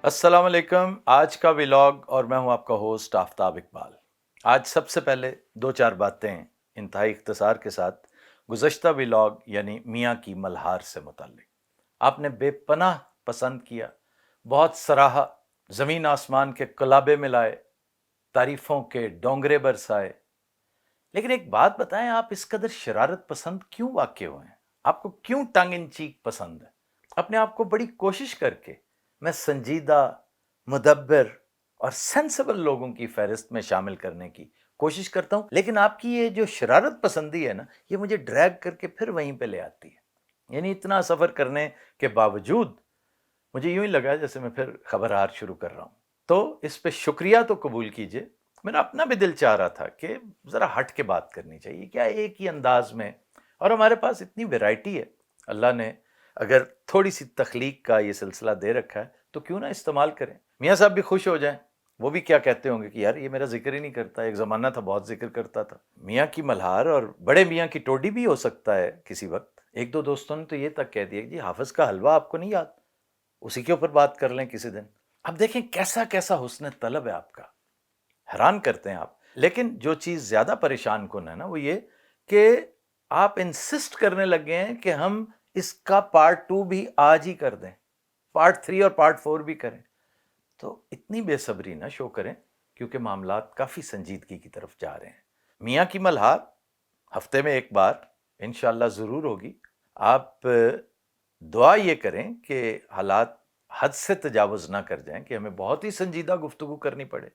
अस्सलाम वालेकुम। आज का व्लॉग और मैं हूं आपका होस्ट आफ्ताब इकबाल। आज सबसे पहले दो चार बातें इंतहाई इख्तिसार के साथ गुज़श्ता व्लॉग यानी मियाँ की मल्हार से मुताल्लिक। आपने बेपनाह पसंद किया, बहुत सराहा, ज़मीन आसमान के कलाबे मिलाए, तारीफ़ों के डोंगरे बरसाए। लेकिन एक बात बताएं, आप इस कदर शरारत पसंद क्यों वाक़े हुए हैं? आपको क्यों टंग इन चीक पसंद है? अपने आप को बड़ी कोशिश करके मैं संजीदा, मुदब्बिर और सेंसिबल लोगों की फहरिस्त में शामिल करने की कोशिश करता हूं, लेकिन आपकी ये जो शरारत पसंदी है ना, ये मुझे ड्रैग करके फिर वहीं पे ले आती है। यानी इतना सफ़र करने के बावजूद मुझे यूं ही लगा जैसे मैं फिर खबरहार शुरू कर रहा हूं। तो इस पे शुक्रिया तो कबूल कीजिए। मेरा अपना भी दिल चाह रहा था कि ज़रा हट के बात करनी चाहिए, क्या एक ही अंदाज में। और हमारे पास इतनी वैरायटी है, अल्लाह ने अगर थोड़ी सी तख्लीक का ये सिलसिला दे रखा है तो क्यों ना इस्तेमाल करें। मियाँ साहब भी खुश हो जाएं, वो भी क्या कहते होंगे कि यार ये मेरा जिक्र ही नहीं करता, एक ज़माना था बहुत जिक्र करता था। मियाँ की मल्हार और बड़े मियाँ की टोडी भी हो सकता है किसी वक्त। एक दो दोस्तों ने तो ये तक कह दिया कि जी हाफिज़ का हलवा आपको नहीं याद, उसी के ऊपर बात कर लें किसी दिन। अब देखें कैसा कैसा हुस्न तलब है आपका, हैरान करते हैं आप। लेकिन जो चीज़ ज़्यादा परेशान कुन है ना, वो ये कि आप इंसिस्ट करने लगे हैं कि हम इसका पार्ट 2 भी आज ही कर दें, पार्ट 3 और पार्ट 4 भी करें। तो इतनी बेसब्री ना शो करें, क्योंकि मामलात काफ़ी संजीदगी की तरफ जा रहे हैं। मियाँ की मल्हार हफ्ते में एक बार इंशाल्लाह ज़रूर होगी। आप दुआ ये करें कि हालात हद से तजावुज़ ना कर जाएं कि हमें बहुत ही संजीदा गुफ्तगू करनी पड़े।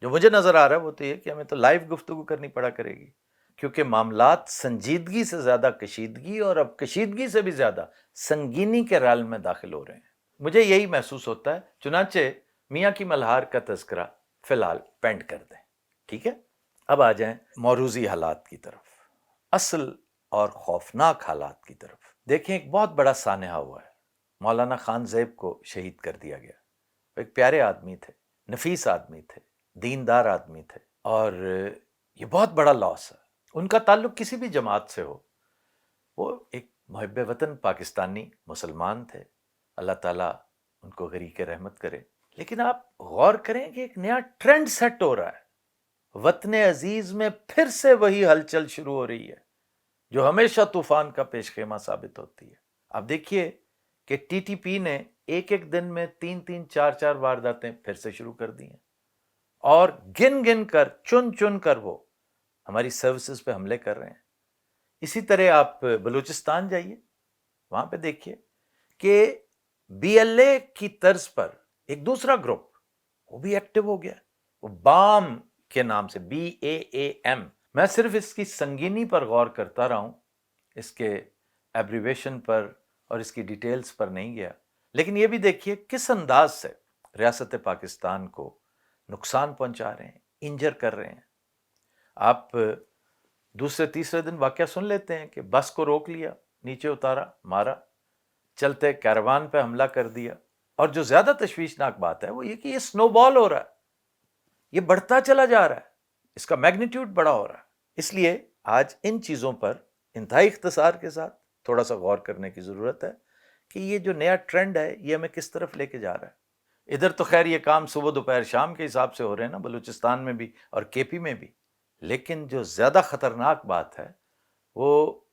जो मुझे नज़र आ रहा है वो तो ये कि हमें तो लाइव गुफ्तगू करनी पड़ा करेगी, क्योंकि मामलात संजीदगी से ज़्यादा कशीदगी और अब कशीदगी से भी ज़्यादा संगीनी के राल में दाखिल हो रहे हैं। मुझे यही महसूस होता है। चुनाचे मियाँ की मल्हार का तज़किरा फ़िलहाल पेंड कर दें, ठीक है। अब आ जाएं मौरूज़ी हालात की तरफ, असल और खौफनाक हालात की तरफ। देखें, एक बहुत बड़ा सानहा हुआ है। मौलाना खान ज़ैब को शहीद कर दिया गया। वो एक प्यारे आदमी थे, नफीस आदमी थे, दीनदार आदमी थे, और ये बहुत बड़ा लॉस है। उनका ताल्लुक किसी भी जमात से हो, वो एक मुहिब्बे वतन पाकिस्तानी मुसलमान थे। अल्लाह ताला उनको गरीक रहमत करे। लेकिन आप गौर करें कि एक नया ट्रेंड सेट हो रहा है। वतन अजीज में फिर से वही हलचल शुरू हो रही है जो हमेशा तूफान का पेशखेमा साबित होती है। अब देखिए कि टीटीपी ने एक एक दिन में 3-3, 4-4 वारदातें फिर से शुरू कर दी हैं, और गिन गिन कर, चुन चुन कर वो हमारी सर्विसेज पे हमले कर रहे हैं। इसी तरह आप बलूचिस्तान जाइए, वहां पे देखिए कि बीएलए की तर्ज पर एक दूसरा ग्रुप वो भी एक्टिव हो गया, वो बाम के नाम से, BAAM। मैं सिर्फ इसकी संगीनी पर गौर करता रहा हूं, इसके एब्रीवेशन पर और इसकी डिटेल्स पर नहीं गया। लेकिन ये भी देखिए किस अंदाज से रियासत पाकिस्तान को नुकसान पहुंचा रहे हैं, इंजर कर रहे हैं। आप दूसरे तीसरे दिन वाकया सुन लेते हैं कि बस को रोक लिया, नीचे उतारा, मारा, चलते कैरवान पे हमला कर दिया। और जो ज्यादा तशवीशनाक बात है वो ये कि ये स्नोबॉल हो रहा है, ये बढ़ता चला जा रहा है, इसका मैग्नीट्यूड बड़ा हो रहा है। इसलिए आज इन चीज़ों पर इंतहाई इख्तिसार के साथ थोड़ा सा गौर करने की ज़रूरत है कि ये जो नया ट्रेंड है ये हमें किस तरफ लेके जा रहा है। इधर तो खैर ये काम सुबह दोपहर शाम के हिसाब से हो रहे हैं ना, बलूचिस्तान में भी और केपी में भी। लेकिन जो ज़्यादा ख़तरनाक बात है वो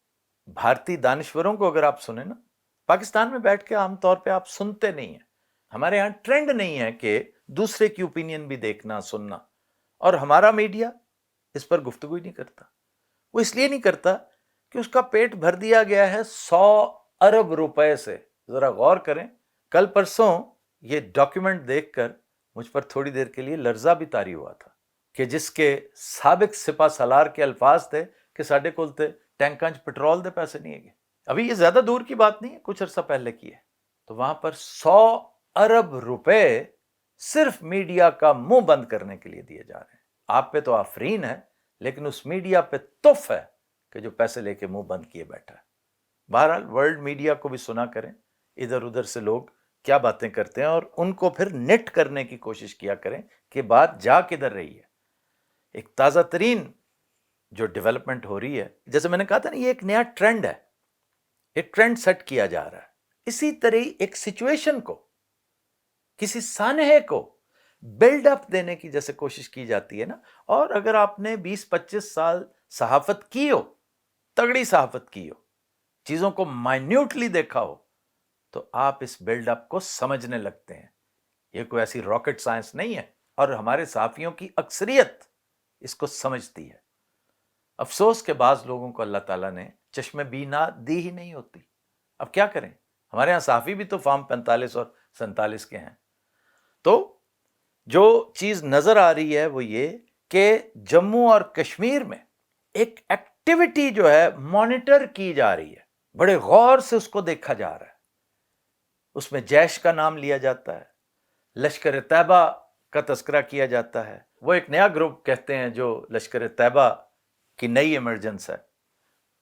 भारतीय दानिश्वरों को अगर आप सुने ना, पाकिस्तान में बैठ के आमतौर पे आप सुनते नहीं हैं। हमारे यहाँ ट्रेंड नहीं है कि दूसरे की ओपिनियन भी देखना सुनना, और हमारा मीडिया इस पर गुफ्तगू ही नहीं करता। वो इसलिए नहीं करता कि उसका पेट भर दिया गया है 100 अरब रुपए से। जरा गौर करें, कल परसों ये डॉक्यूमेंट देखकर मुझ पर थोड़ी देर के लिए लर्जा भी तारी हुआ था कि जिसके साबिक सिपा सलार के अल्फाज थे कि साढ़े कोल ते टैंकां च पेट्रोल दे पैसे नहीं है। अभी ये ज्यादा दूर की बात नहीं है, कुछ अरसा पहले की है। तो वहां पर 100 अरब रुपए सिर्फ मीडिया का मुंह बंद करने के लिए दिए जा रहे हैं। आप पे तो आफरीन है, लेकिन उस मीडिया पे तुफ है कि जो पैसे लेके मुंह बंद किए बैठा है। बहरहाल वर्ल्ड मीडिया को भी सुना करें, इधर उधर से लोग क्या बातें करते हैं, और उनको फिर नेट करने की कोशिश किया करें कि बात जा किधर रही है। एक ताज़ा तरीन जो डेवलपमेंट हो रही है, जैसे मैंने कहा था ना, ये एक नया ट्रेंड है, एक ट्रेंड सेट किया जा रहा है। इसी तरह एक सिचुएशन को کسی سانحے کو بلڈ اپ دینے کی جیسے کوشش کی جاتی ہے نا. اور اگر آپ نے 20-25 سال صحافت کی ہو، تگڑی صحافت کی ہو، چیزوں کو مائنیوٹلی دیکھا ہو، تو آپ اس بلڈ اپ کو سمجھنے لگتے ہیں. یہ کوئی ایسی راکٹ سائنس نہیں ہے، اور ہمارے صحافیوں کی اکثریت اس کو سمجھتی ہے. افسوس کہ بعض لوگوں کو اللہ تعالیٰ نے چشم بینا دی ہی نہیں ہوتی. اب کیا کریں، ہمارے یہاں صحافی بھی تو فارم 45 اور 47 کے ہیں. تو جو چیز نظر آ رہی ہے وہ یہ کہ جموں اور کشمیر میں ایک ایکٹیویٹی جو ہے مانیٹر کی جا رہی ہے، بڑے غور سے اس کو دیکھا جا رہا ہے. اس میں جیش کا نام لیا جاتا ہے، لشکر طیبہ کا تذکرہ کیا جاتا ہے. وہ ایک نیا گروپ کہتے ہیں جو لشکر طیبہ کی نئی ایمرجنس ہے،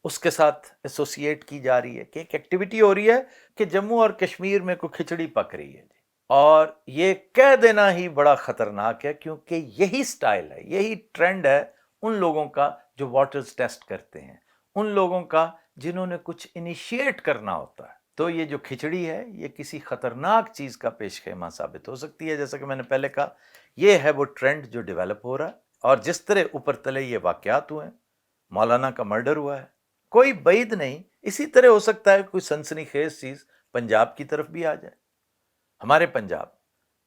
اس کے ساتھ ایسوسیٹ کی جا رہی ہے کہ ایک ایکٹیویٹی ہو رہی ہے کہ جموں اور کشمیر میں کوئی کھچڑی پک رہی ہے. اور یہ کہہ دینا ہی بڑا خطرناک ہے، کیونکہ یہی سٹائل ہے، یہی ٹرینڈ ہے ان لوگوں کا جو واٹرز ٹیسٹ کرتے ہیں، ان لوگوں کا جنہوں نے کچھ انیشیٹ کرنا ہوتا ہے. تو یہ جو کھچڑی ہے یہ کسی خطرناک چیز کا پیش خیمہ ثابت ہو سکتی ہے. جیسا کہ میں نے پہلے کہا، یہ ہے وہ ٹرینڈ جو ڈیولپ ہو رہا ہے. اور جس طرح اوپر تلے یہ واقعات ہوئے ہیں، مولانا کا مرڈر ہوا ہے، کوئی بعید نہیں اسی طرح ہو سکتا ہے کوئی سنسنی خیز چیز پنجاب کی طرف بھی آ جائے. ہمارے پنجاب،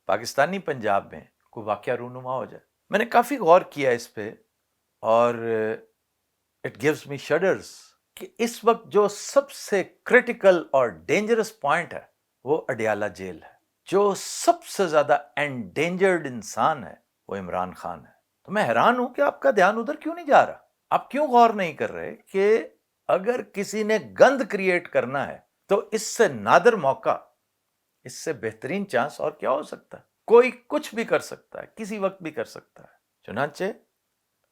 پاکستانی پنجاب میں کوئی واقعہ رونما ہو جائے. میں نے کافی غور کیا اس پہ، اور اٹ گیوز می شڈرز کہ اس وقت جو سب سے کرٹیکل اور ڈینجرس پوائنٹ ہے وہ اڈیالہ جیل ہے. جو سب سے زیادہ انڈینجرڈ انسان ہے وہ عمران خان ہے. تو میں حیران ہوں کہ آپ کا دھیان ادھر کیوں نہیں جا رہا؟ آپ کیوں غور نہیں کر رہے کہ اگر کسی نے گند کریٹ کرنا ہے تو اس سے نادر موقع، اس سے بہترین چانس اور کیا ہو سکتا ہے؟ کوئی کچھ بھی کر سکتا ہے، کسی وقت بھی کر سکتا ہے. چنانچہ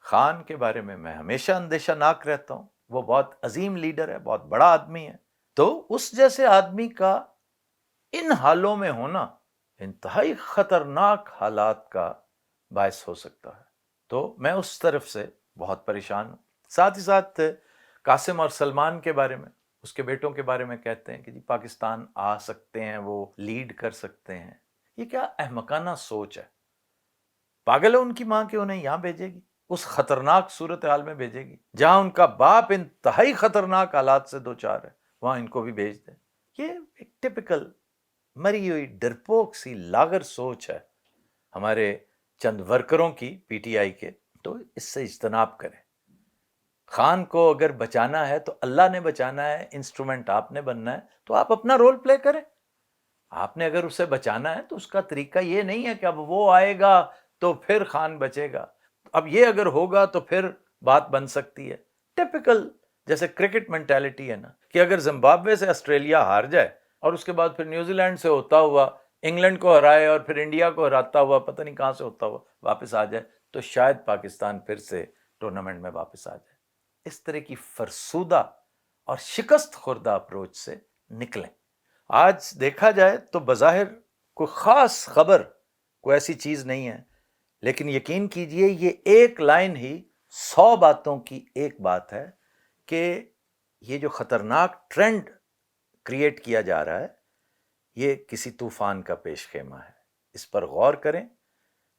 خان کے بارے میں ہمیشہ اندیشہ ناک رہتا ہوں. وہ بہت عظیم لیڈر ہے، بہت بڑا آدمی ہے. تو اس جیسے آدمی کا ان حالوں میں ہونا انتہائی خطرناک حالات کا باعث ہو سکتا ہے. تو میں اس طرف سے بہت پریشان ہوں. ساتھ ہی ساتھ قاسم اور سلمان کے بارے میں، اس کے بیٹوں کے بارے میں کہتے ہیں کہ جی پاکستان آ سکتے ہیں، وہ لیڈ کر سکتے ہیں. یہ کیا احمقانہ سوچ ہے؟ پاگل ہے ان کی ماں کہ انہیں یہاں بھیجے گی، اس خطرناک صورتحال میں بھیجے گی جہاں ان کا باپ انتہائی خطرناک حالات سے دوچار ہے، وہاں ان کو بھی بھیج دیں. یہ ایک ٹپیکل مری ہوئی ڈرپوک سی لاغر سوچ ہے ہمارے چند ورکروں کی، پی ٹی آئی کے. تو اس سے اجتناب کریں. خان کو اگر بچانا ہے تو اللہ نے بچانا ہے، انسٹرومنٹ آپ نے بننا ہے، تو آپ اپنا رول پلے کریں. آپ نے اگر اسے بچانا ہے تو اس کا طریقہ یہ نہیں ہے کہ اب وہ آئے گا تو پھر خان بچے گا. اب یہ اگر ہوگا تو پھر بات بن سکتی ہے. ٹپیکل جیسے کرکٹ مینٹیلٹی ہے نا، کہ اگر زمبابوے سے آسٹریلیا ہار جائے اور اس کے بعد پھر نیوزی لینڈ سے ہوتا ہوا انگلینڈ کو ہرائے اور پھر انڈیا کو ہراتا ہوا پتہ نہیں کہاں سے ہوتا ہوا واپس آ جائے، تو شاید پاکستان پھر سے ٹورنامنٹ میں واپس آ جائے. اس طرح کی فرسودہ اور شکست خوردہ اپروچ سے نکلیں. آج دیکھا جائے تو بظاہر کوئی خاص خبر کوئی ایسی چیز نہیں ہے، لیکن یقین کیجئے یہ ایک لائن ہی 100 باتوں کی ایک بات ہے کہ یہ جو خطرناک ٹرینڈ کریٹ کیا جا رہا ہے یہ کسی طوفان کا پیش خیمہ ہے. اس پر غور کریں.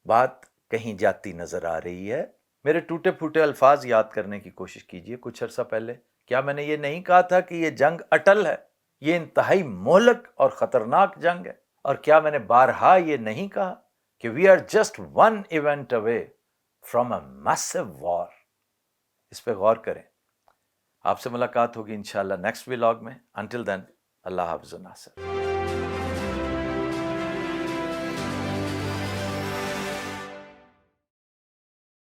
بات کہیں جاتی نظر آ رہی ہے. میرے ٹوٹے پھوٹے الفاظ یاد کرنے کی کوشش کیجئے. کچھ عرصہ پہلے کیا میں نے یہ نہیں کہا تھا کہ یہ جنگ اٹل ہے؟ یہ انتہائی مہلک اور خطرناک جنگ ہے. اور کیا میں نے بارہا یہ نہیں کہا کہ we are just one event away from a massive war? اس پہ غور کریں. آپ سے ملاقات ہوگی انشاءاللہ نیکسٹ ولاگ میں. انٹل دین، اللہ حافظ و ناصر.